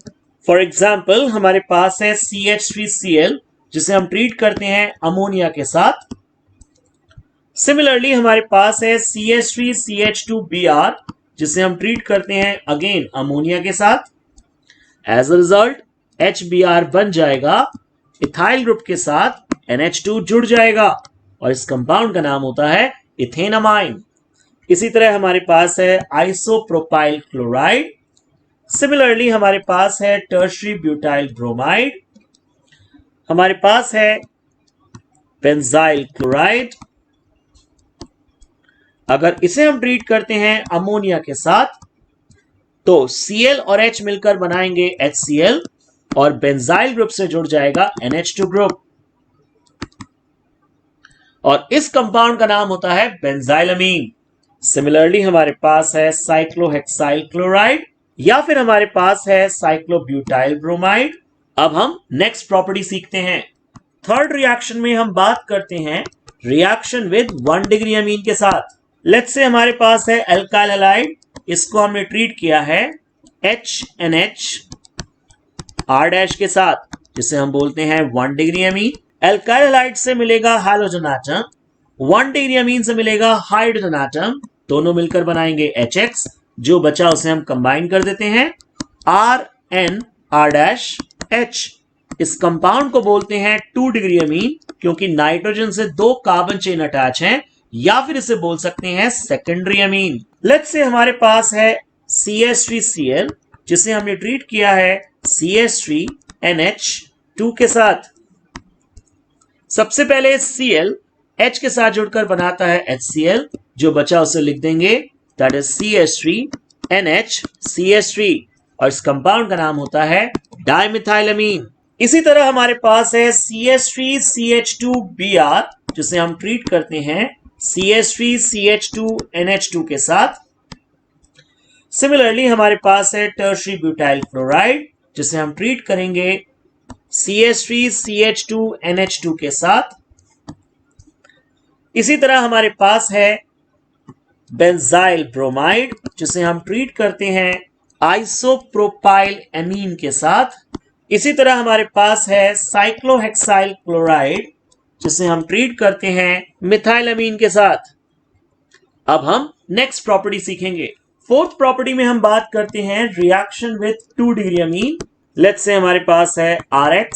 फॉर एग्जाम्पल हमारे पास है CH3Cl जिसे हम ट्रीट करते हैं अमोनिया के साथ। सिमिलरली हमारे पास है CH3CH2Br, जिसे हम ट्रीट करते हैं अगेन अमोनिया के साथ। एज अ रिजल्ट HBr बन जाएगा, इथाइल ग्रुप के साथ NH2 जुड़ जाएगा और इस कंपाउंड का नाम होता है इथेनामाइन। इसी तरह हमारे पास है आइसोप्रोपाइल क्लोराइड। सिमिलरली हमारे पास है टर्शरी ब्यूटाइल ब्रोमाइड, हमारे पास है बेंजाइल क्लोराइड। अगर इसे हम ट्रीट करते हैं अमोनिया के साथ तो Cl और H मिलकर बनाएंगे HCl और बेंजाइल ग्रुप से जुड़ जाएगा NH2 ग्रुप और इस कंपाउंड का नाम होता है बेंजाइलमीन। सिमिलरली हमारे पास है साइक्लोहेक्साइल क्लोराइड या फिर हमारे पास है साइक्लोब्यूटाइल ब्रोमाइड। अब हम नेक्स्ट प्रॉपर्टी सीखते हैं। थर्ड रिएक्शन में हम बात करते हैं रिएक्शन विद 1 डिग्री अमीन के साथ। लेट्स से हमारे पास है एल्काइल हैलाइड, इसको हमने ट्रीट किया है HNH R- के साथ, जिसे हम बोलते हैं 1 डिग्री अमीन। एल्काइल हैलाइड से मिलेगा हैलोजन एटम, 1 डिग्री अमीन से मिलेगा हाइड्रोजन एटम, दोनों मिलकर बनाएंगे HX। जो बचा उसे हम कंबाइन कर देते हैं RnR-H। इस कंपाउंड को बोलते हैं 2 डिग्री अमीन क्योंकि नाइट्रोजन से 2 कार्बन चेन अटैच हैं, या फिर इसे बोल सकते हैं सेकेंडरी अमीन। लेट्स से हमारे पास है CH3Cl, जिसे हमने ट्रीट किया है CH3NH2 के साथ। सबसे पहले Cl H के साथ जुड़कर बनाता है HCl, जो बचा उसे लिख देंगे दैट इज CH3NH और इस कंपाउंड का नाम होता है डाइमिथाइलमीन। इसी तरह हमारे पास है CH3CH2Br, जिसे हम ट्रीट करते हैं CH3CH2NH2 के साथ। सिमिलरली हमारे पास है टर्शरी ब्यूटाइल क्लोराइड, जिसे हम ट्रीट करेंगे CH3CH2NH2 के साथ। इसी तरह हमारे पास है बेंजाइल ब्रोमाइड, जिसे हम ट्रीट करते हैं आइसोप्रोपाइल एमीन के साथ। इसी तरह हमारे पास है साइक्लोहेक्साइल क्लोराइड, जिसे हम ट्रीट करते हैं मिथाइलमीन के साथ। अब हम नेक्स्ट प्रॉपर्टी सीखेंगे। फोर्थ प्रॉपर्टी में हम बात करते हैं reaction with 2 degree amine. Let's say हमारे पास है RX,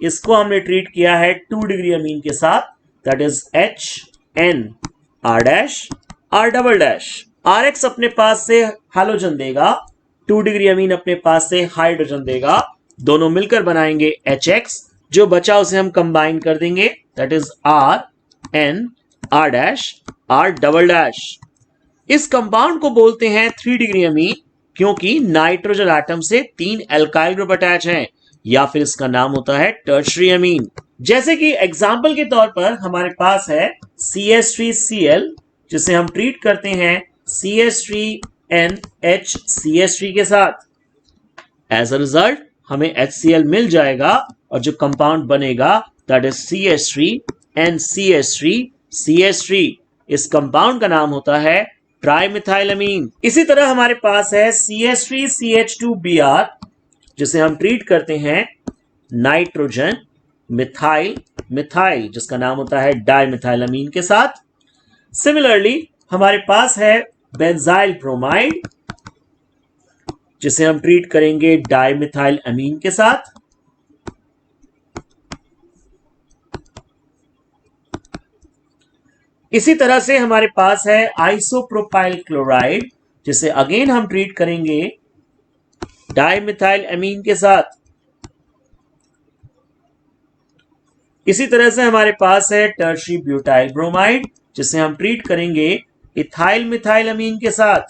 इसको हमने ट्रीट किया है 2 डिग्री अमीन के साथ, दैट इज HNR-R'। RX अपने पास से हैलोजन देगा, 2 डिग्री अमीन अपने पास से हाइड्रोजन देगा, दोनों मिलकर बनाएंगे HX। जो बचा उसे हम कंबाइन कर देंगे, दैट इज RnR'। इस कंपाउंड को बोलते हैं 3 डिग्री अमीन क्योंकि नाइट्रोजन एटम से 3 एल्काइल ग्रुप अटैच हैं, या फिर इसका नाम होता है टर्शरी अमीन। जैसे कि एग्जाम्पल के तौर पर हमारे पास है CH3Cl, जिसे हम ट्रीट करते हैं CH3NH के साथ। एज अ रिजल्ट हमें HCl मिल जाएगा और जो कंपाउंड बनेगा दैट इज CH3NCH3CH3। इस कंपाउंड का नाम होता है ट्राइमिथाइलमीन। इसी तरह हमारे पास है CH3CH2Br, जिसे हम ट्रीट करते हैं नाइट्रोजन मिथाइल, जिसका नाम होता है डाइमिथाइलमीन के साथ। सिमिलरली हमारे पास है बेंजाइल ब्रोमाइड, जिसे हम ट्रीट करेंगे डाइमिथाइल अमीन के साथ। इसी तरह से हमारे पास है आइसोप्रोपाइल क्लोराइड, जिसे अगेन हम ट्रीट करेंगे डाइमिथाइल अमीन के साथ। इसी तरह से हमारे पास है टर्शरी ब्यूटाइल ब्रोमाइड, जिसे हम ट्रीट करेंगे इथाइल मिथाइल अमीन के साथ।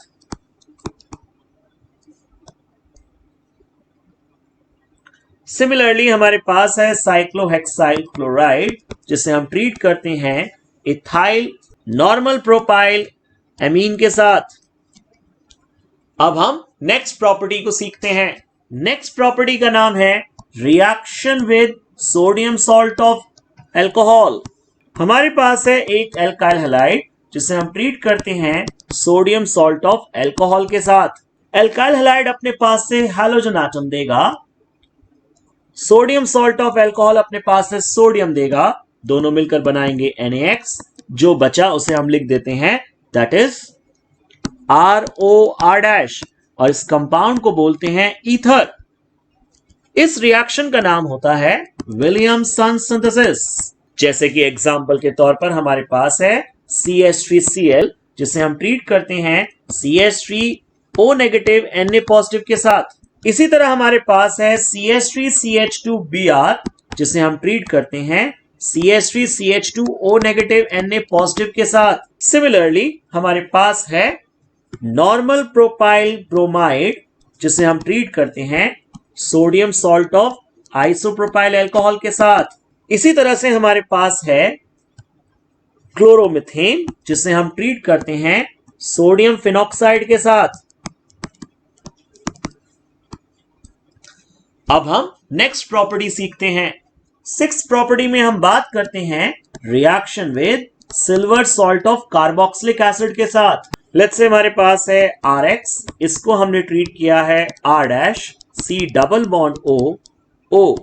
सिमिलरली हमारे पास है साइक्लोहेक्साइल क्लोराइड, जिसे हम ट्रीट करते हैं इथाइल नॉर्मल प्रोपाइल एमीन के साथ। अब हम नेक्स्ट प्रॉपर्टी को सीखते हैं। नेक्स्ट प्रॉपर्टी का नाम है reaction with sodium salt of alcohol. हमारे पास है एक एल्काइल हैलाइड, जिसे हम ट्रीट करते हैं सोडियम सॉल्ट ऑफ एल्कोहल के साथ। एल्काइल हैलाइड अपने पास से हैलोजन एटम देगा, सोडियम सॉल्ट ऑफ एल्कोहल अपने पास से सोडियम देगा, दोनों मिलकर बनाएंगे NaX, जो बचा उसे हम लिख देते हैं दैट इज ROR डैश, और इस कंपाउंड को बोलते हैं ईथर। इस रिएक्शन का नाम होता है विलियमसन सिंथेसिस। जैसे कि एग्जांपल के तौर पर हमारे पास है CH3Cl, जिसे हम ट्रीट करते हैं CH3O नेगेटिव Na पॉजिटिव के साथ। इसी तरह हमारे पास है CH3CH2Br, जिसे हम ट्रीट करते हैं CH3CH2O नेगेटिव Na पॉजिटिव के साथ। सिमिलरली हमारे पास है नॉर्मल प्रोपाइल ब्रोमाइड, जिसे हम ट्रीट करते हैं sodium salt of isopropyl alcohol के साथ। इसी तरह से हमारे पास है क्लोरोमीथेन, जिसे हम ट्रीट करते हैं सोडियम फिनॉक्साइड के साथ। अब हम नेक्स्ट प्रॉपर्टी सीखते हैं। 6th प्रॉपर्टी में हम बात करते हैं reaction with silver salt of carboxylic acid के साथ। लेट्स से हमारे पास है RX, इसको हमने ट्रीट किया है R dash C double bond O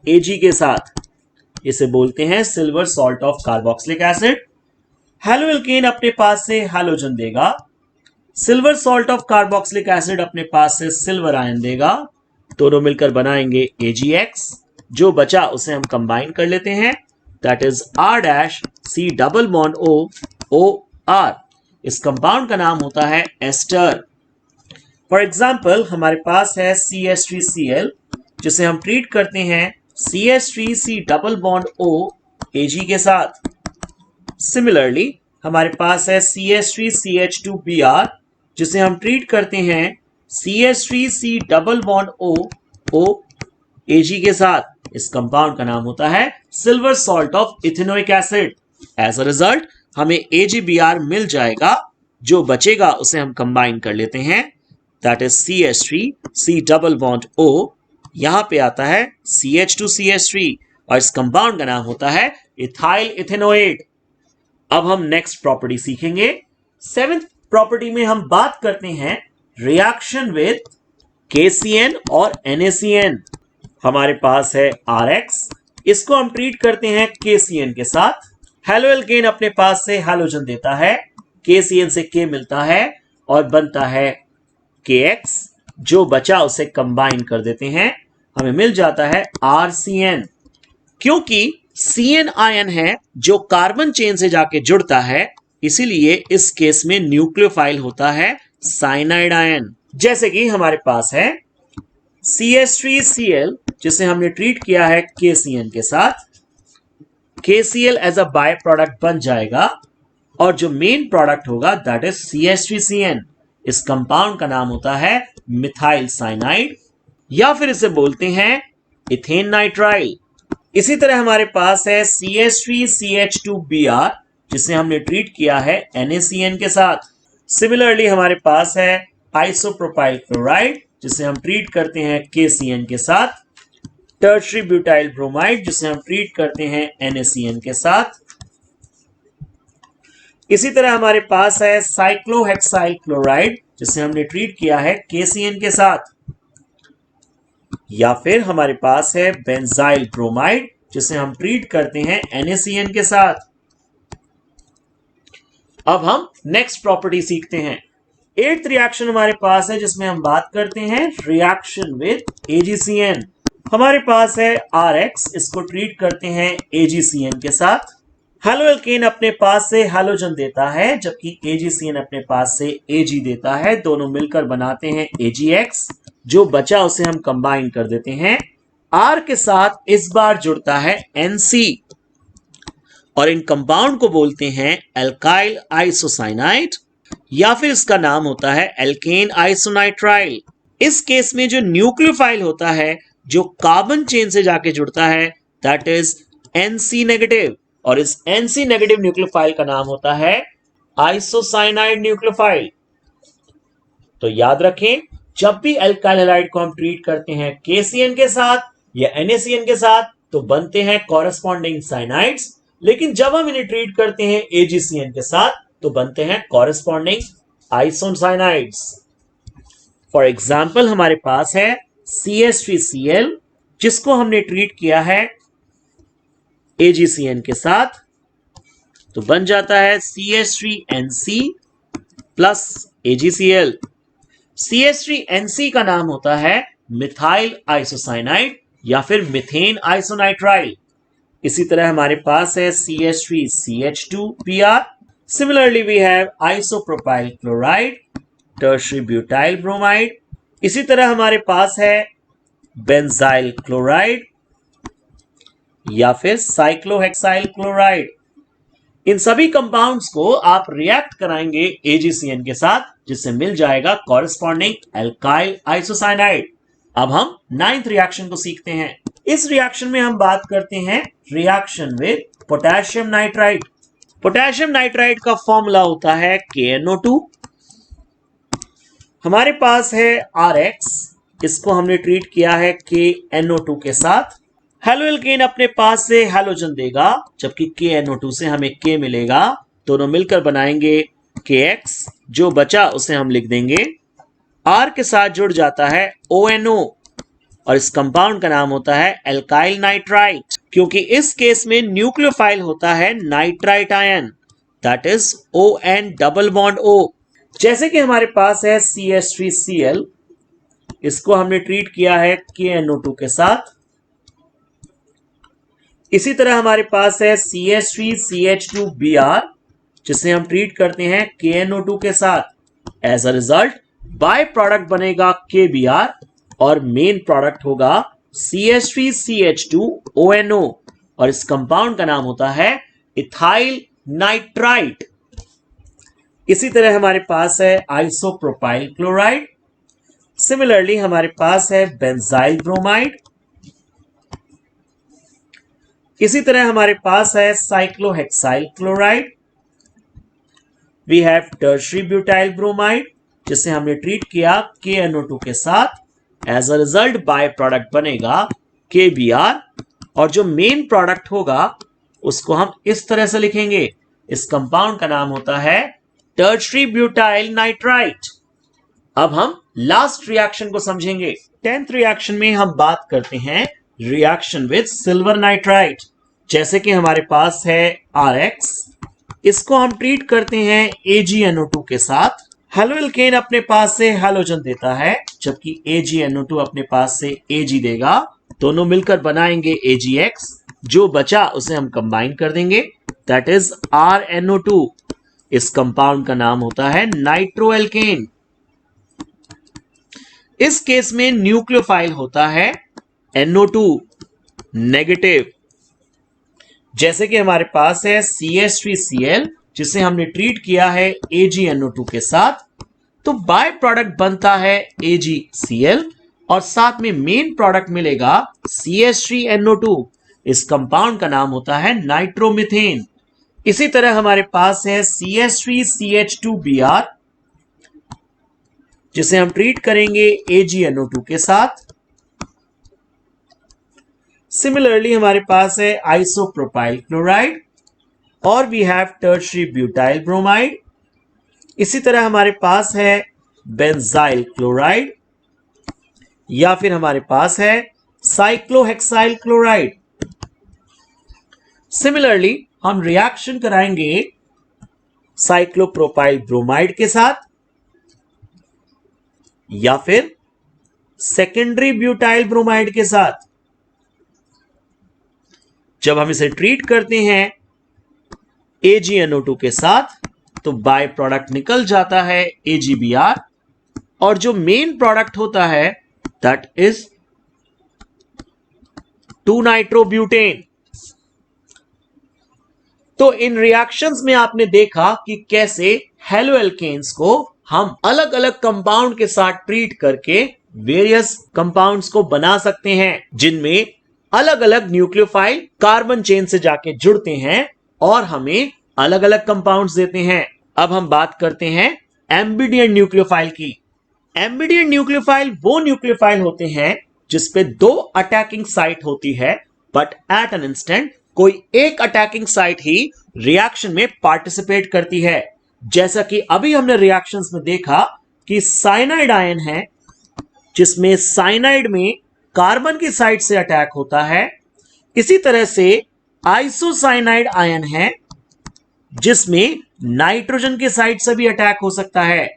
Ag के साथ। इसे बोलते हैं silver salt of carboxylic acid. Haloalkane अपने पास से हैलोजन देगा, silver salt of carboxylic acid अपने पास से सिल्वर आयन देगा, दोनों मिलकर बनाएंगे AgX, जो बचा उसे हम कंबाइन कर लेते हैं that is R dash C double bond OR। इस कंपाउंड का नाम होता है एस्टर। फॉर एग्जाम्पल हमारे पास है CH3Cl, जिसे हम ट्रीट करते हैं CH3C double bond O Ag के साथ। सिमिलरली हमारे पास है CH3CH2Br, जिसे हम ट्रीट करते हैं CH3C double bond O Ag के साथ। इस कंपाउंड का नाम होता है silver salt of ethanoic acid. As a result हमें AgBr मिल जाएगा, जो बचेगा उसे हम कंबाइन कर लेते हैं that is CH3C double bond O, यहां पे आता है CH2CH3, और इस कंपाउंड का नाम होता है इथाइल इथेनोएट। अब हम नेक्स्ट प्रॉपर्टी सीखेंगे। 7th प्रॉपर्टी में हम बात करते हैं रिएक्शन विद KCN और NaCN। हमारे पास है RX, इसको हम ट्रीट करते हैं KCN के साथ। हेलोएल्केन अपने पास से हैलोजन देता है, KCN से K मिलता है और बनता है KX, जो बचा उसे कंबाइन कर देते हैं, हमें मिल जाता है RCN। क्योंकि CN आयन है जो कार्बन चेन से जाके जुड़ता है, इसीलिए इस केस में न्यूक्लियोफाइल होता है साइनाइड आयन। जैसे कि हमारे पास है CH3Cl, जिसे हमने ट्रीट किया है KCN के साथ। KCl as a by product बन जाएगा, और जो मेन प्रोडक्ट होगा दैट इज CH3CN। इस कंपाउंड का नाम होता है मिथाइल साइनाइड, या फिर इसे बोलते हैं इथेन नाइट्राइल। इसी तरह हमारे पास है CH3CH2Br, जिसे हमने ट्रीट किया है NaCN के साथ। सिमिलरली हमारे पास है आइसोप्रोपाइल क्लोराइड, जिसे हम ट्रीट करते हैं KCN के साथ। टर्शरी ब्यूटाइल ब्रोमाइड, जिसे हम ट्रीट करते हैं NaCN के साथ। इसी तरह हमारे पास है साइक्लोहेक्साइल क्लोराइड, जिसे हमने ट्रीट किया है KCN के साथ। या फिर हमारे पास है बेंजाइल ब्रोमाइड, जिसे हम ट्रीट करते हैं NaCN के साथ। अब हम नेक्स्ट प्रॉपर्टी सीखते हैं। 8th रिएक्शन हमारे पास है, जिसमें हम बात करते हैं रिएक्शन विद AgCN। हमारे पास है RX, इसको ट्रीट करते हैं AgCN के साथ। हेलोएल्केन अपने पास से हैलोजन देता है, जबकि AgCN अपने पास से Ag देता है, दोनों मिलकर बनाते हैं AgX, जो बचा उसे हम कंबाइन कर देते हैं। R के साथ इस बार जुड़ता है NC, और इन कंपाउंड को बोलते हैं एल्काइल आइसोसाइनाइड, या फिर इसका नाम होता है एल्केन आइसोनाइट्राइल। इस केस में जो न्यूक्लियोफाइल होता है, जो कार्बन चेन से जाके जुड़ता है, दैट इज NC नेगेटिव, और इस NC नेगेटिव न्यूक्लियोफाइल का नाम होता है आइसोसाइनाइड न्यूक्लियोफाइल। तो याद रखें, जब भी एल्काइल हैलाइड को हम ट्रीट करते हैं KCN के साथ या NaCN के साथ, तो बनते हैं कॉरेस्पॉन्डिंग साइनाइड्स, लेकिन जब हम इन्हें ट्रीट करते हैं AgCN के साथ, तो बनते हैं कॉरेस्पॉन्डिंग आइसोसाइनाइड्स। फॉर एग्जाम्पल हमारे पास है CH3Cl, जिसको हमने ट्रीट किया है AgCN के साथ, तो बन जाता है CH3NC प्लस AgCl। CH3NC का नाम होता है मिथाइल आइसोसाइनाइड या फिर मीथेन आइसोनाइट्राइल। इसी तरह हमारे पास है CH3CH2Br। Similarly we have isopropyl chloride, tertiary butyl bromide. इसी तरह हमारे पास है बेंजाइल क्लोराइड या फिर साइक्लोहेक्साइल क्लोराइड। इन सभी कंपाउंड्स को आप रिएक्ट कराएंगे AgCN के साथ, जिससे मिल जाएगा कॉरेस्पॉन्डिंग एल्काइल आइसोसाइनाइड। अब हम 9th रिएक्शन को सीखते हैं। इस रिएक्शन में हम बात करते हैं reaction with potassium nitrite. Potassium nitrite का फॉर्मूला होता है KNO2। हमारे पास है RX, इसको हमने ट्रीट किया है KNO2 के साथ। हेलोएल्केन अपने पास से हैलोजन देगा, जबकि KNO2 से हमें K मिलेगा। दोनों मिलकर बनाएंगे KX। जो बचा उसे हम लिख देंगे। R के साथ जुड़ जाता है ONO और इस कंपाउंड का नाम होता है एल्काइल नाइट्राइट, क्योंकि इस केस में न्यूक्लियोफाइल होता है nitrite ion, that is ON double bond O। जैसे कि हमारे पास है CH3Cl, इसको हमने ट्रीट किया है KNO2 के साथ। इसी तरह हमारे पास है CH3CH2Br, जिसे हम ट्रीट करते हैं KNO2 के साथ। As a result by product बनेगा KBr और मेन प्रोडक्ट होगा CH3CH2ONO और इस कंपाउंड का नाम होता है इथाइल नाइट्राइट। इसी तरह हमारे पास है आइसोप्रोपाइल क्लोराइड। सिमिलरली हमारे पास है बेंजाइल ब्रोमाइड। इसी तरह हमारे पास है cyclohexyl chloride. We have tertiary butyl bromide, जिसे हमने ट्रीट किया KNO2 के साथ। As a result by product बनेगा KBr और जो मेन प्रोडक्ट होगा उसको हम इस तरह से लिखेंगे। इस कंपाउंड का नाम होता है टर्शियरी ब्यूटाइल नाइट्राइट। अब हम लास्ट रिएक्शन को समझेंगे। 10th रिएक्शन में हम बात करते हैं रिएक्शन विद सिल्वर नाइट्राइट। जैसे कि हमारे पास है RX, इसको हम ट्रीट करते हैं AgNO2 के साथ। हेलोएल्केन अपने पास से हैलोजन देता है, जबकि AgNO2 अपने पास से Ag देगा। दोनों मिलकर बनाएंगे AgX। जो बचा उसे हम कंबाइन कर देंगे, दैट इज RNO2। इस कंपाउंड का नाम होता है नाइट्रोएल्केन। इस केस में न्यूक्लियोफाइल होता है NO2 नेगेटिव। जैसे कि हमारे पास है CH3Cl, जिसे हमने ट्रीट किया है AgNO2 के साथ, तो बाय प्रोडक्ट बनता है AgCl और साथ में मेन प्रोडक्ट मिलेगा CH3NO2। इस कंपाउंड का नाम होता है नाइट्रोमीथेन। इसी तरह हमारे पास है CH3CH2Br, जिसे हम ट्रीट करेंगे AgNO2 के साथ। सिमिलरली हमारे पास है आइसोप्रोपाइल क्लोराइड और we have tertiary butyl bromide. इसी तरह हमारे पास है बेंजाइल क्लोराइड या फिर हमारे पास है साइक्लोहेक्साइल क्लोराइड। सिमिलरली हम रिएक्शन कराएंगे साइक्लोप्रोपाइल ब्रोमाइड के साथ या फिर सेकेंडरी ब्यूटाइल ब्रोमाइड के साथ। जब हम इसे ट्रीट करते हैं AgNO2 के साथ, तो बाय प्रोडक्ट निकल जाता है AgBr और जो मेन प्रोडक्ट होता है दैट इज 2-नाइट्रोब्यूटेन। तो इन रिएक्शंस में आपने देखा कि कैसे हेलोएल्केन्स को हम अलग अलग कंपाउंड के साथ ट्रीट करके वेरियस कंपाउंड्स को बना सकते हैं, जिनमें अलग अलग न्यूक्लियोफाइल कार्बन चेन से जाके जुड़ते हैं और हमें अलग अलग कंपाउंड्स देते हैं। अब हम बात करते हैं एम्बिडियंट न्यूक्लियोफाइल की। एम्बिडियंट न्यूक्लियोफाइल वो न्यूक्लियोफाइल होते हैं जिसपे दो अटैकिंग साइट होती है, बट एट एन इंस्टेंट कोई एक अटैकिंग साइट ही रिएक्शन में पार्टिसिपेट करती है। जैसा कि अभी हमने रिएक्शंस में देखा कि साइनाइड आयन है, जिसमें साइनाइड में कार्बन की साइड से अटैक होता है। इसी तरह से आइसोसाइनाइड आयन है जिसमें नाइट्रोजन के साइड से भी अटैक हो सकता है।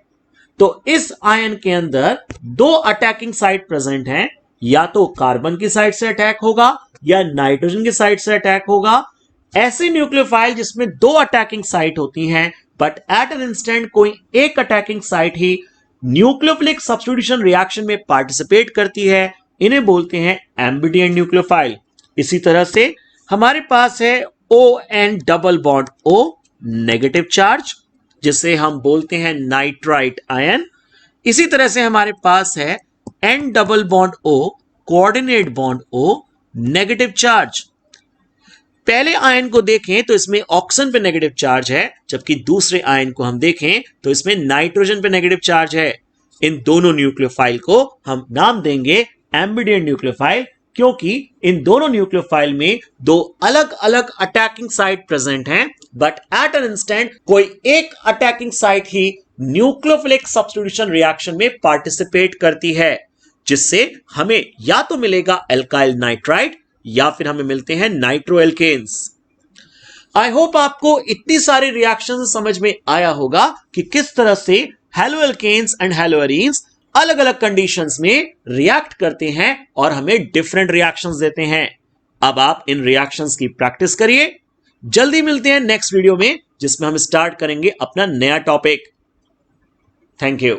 तो इस आयन के अंदर दो अटैकिंग साइट प्रेजेंट हैं, या तो कार्बन की साइड से अटैक होगा या नाइट्रोजन की साइड से अटैक होगा। ऐसे न्यूक्लियोफाइल जिसमें दो अटैकिंग साइट होती हैं बट एट एन इंस्टेंट कोई एक अटैकिंग साइट ही न्यूक्लियोफिलिक सब्स्टिट्यूशन रिएक्शन में पार्टिसिपेट करती है, इन्हें बोलते हैं एम्बिडिएंट न्यूक्लियोफाइल। इसी तरह से हमारे पास है ON double bond O negative charge, जिसे हम बोलते हैं नाइट्राइट आयन। इसी तरह से हमारे पास है N double bond O coordinate bond O negative charge. पहले आयन को देखें तो इसमें ऑक्सीजन पे नेगेटिव चार्ज है, जबकि दूसरे आयन को हम देखें तो इसमें नाइट्रोजन पे नेगेटिव चार्ज है। इन दोनों न्यूक्लियोफाइल को हम नाम देंगे एम्बिडिएंट न्यूक्लियोफाइल, क्योंकि इन दोनों न्यूक्लियोफाइल में दो अलग अलग अटैकिंग साइट प्रेजेंट हैं, बट एट एन इंस्टेंट कोई एक अटैकिंग साइट ही न्यूक्लियोफिलिक सब्स्टिट्यूशन रिएक्शन में पार्टिसिपेट करती है, जिससे हमें या तो मिलेगा एल्काइल नाइट्राइट या फिर हमें मिलते हैं नाइट्रो एल्केन्स। आई होप आपको इतनी सारी रिएक्शन समझ में आया होगा कि किस तरह से halo alkanes and halo arenes अलग अलग कंडीशंस में रिएक्ट करते हैं और हमें डिफरेंट रिएक्शंस देते हैं। अब आप इन रिएक्शंस की प्रैक्टिस करिए। जल्दी मिलते हैं नेक्स्ट वीडियो में, जिसमें हम स्टार्ट करेंगे अपना नया टॉपिक। Thank you.